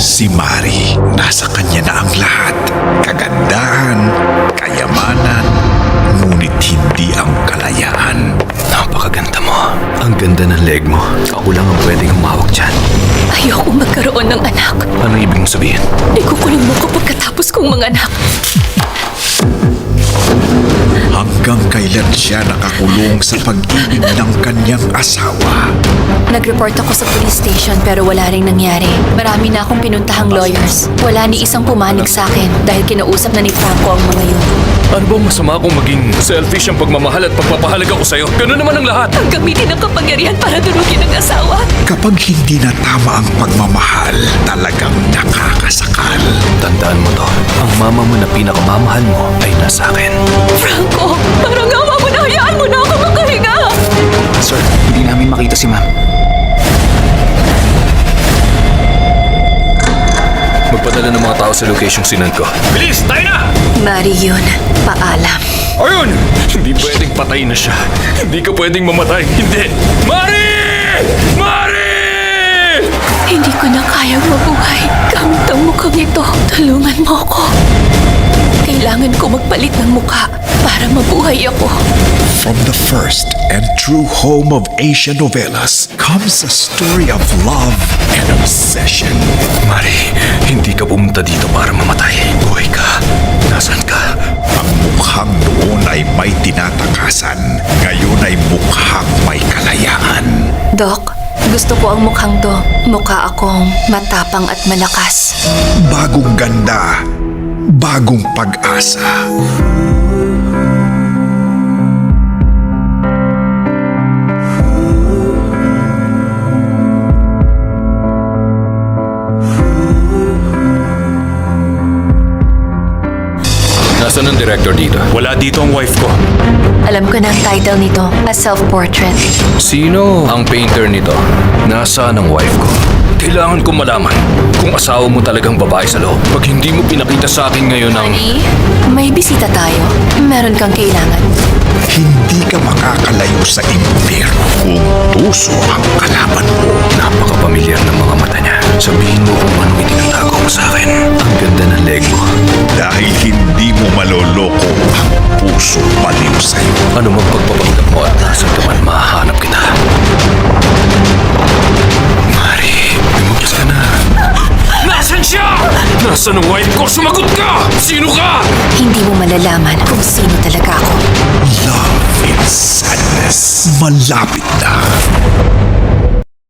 Si Mari, nasa kanya na ang lahat. Kagandahan, kayamanan, ngunit hindi ang kalayaan. Napakaganda mo. Ang ganda ng leg mo. Ako lang ang pwedeng humawak dyan. Ayoko magkaroon ng anak. Ano ibig mong sabihin? Ikukulong mo ko pagkatapos kong manganak. Hanggang kailan siya nakakulong sa pag-ibig ng kanyang asawa? Nag-report ako sa police station pero wala ring nangyari. Marami na akong pinuntahang lawyers. Wala ni isang pumanig sa akin dahil kinausap na ni Franco ang mga yun. Ano bang masama kung maging selfish ang pagmamahal at pagpapahalaga ko sa'yo? Ganun naman ang lahat. Ang gamitin ng kapangyarihan para durugin ang asawa. Kapag hindi na tama ang pagmamahal, talagang nakakasakal. Tandaan mo to. Ang mama mo na pinakamamahal mo ay nasa akin. Franco, parang awa mo na, hayaan mo na ako makahinga. Sir, hindi namin makita si ma'am. Magpadala ng mga tao sa location sinan ko. Bilis! Tayo na! Mari yun, paalam. Ayun! Hindi pwedeng patay na siya. Hindi ka pwedeng mamatay. Hindi! Mari! Mari! Hindi ko na kayang mabuhay. Gamit ang mukhang ito, tulungan mo ako. Kailangan ko magpalit ng mukha para mabuhay ako. From the first and true home of Asia novelas comes a story of love and obsession. Mari, hindi ka pumunta dito para mamatay. Buhay ka. Nasaan ka? Ang mukhang noon ay may tinatakasan, ngayon ay mukhang may kalayaan. Doc, gusto ko ang mukhang to. Mukha akong matapang at malakas. Bagong ganda, bagong pag-asa. Nasaan ang director dito? Wala dito ang wife ko. Alam ko na ang title nito, A Self-Portrait. Sino ang painter nito? Nasaan ang wife ko? Kailangan ko malaman kung asawa mo talagang babae sa loob. Pag hindi mo pinakita sa akin ngayon ang... Honey, may bisita tayo. Meron kang kailangan. Hindi ka makakalayo sa impyerno kung tuso ang kalaban mo. Napakapamilyar ng mga mata niya. Sabihin mo kung anong itinatago mo sa akin. Ang ganda ng leg mo. Dahil hindi mo maloloko ang puso baliw sa'yo. Ano mang pagpapanggap mo at nasan ka man, mahahanap kita. Mari, lumabas ka na. Nasaan siya? Nasaan ang wife ko? Sumagot ka! Sino ka? Hindi mo malalaman kung sino talaga ako. Love in sadness. Malapit na.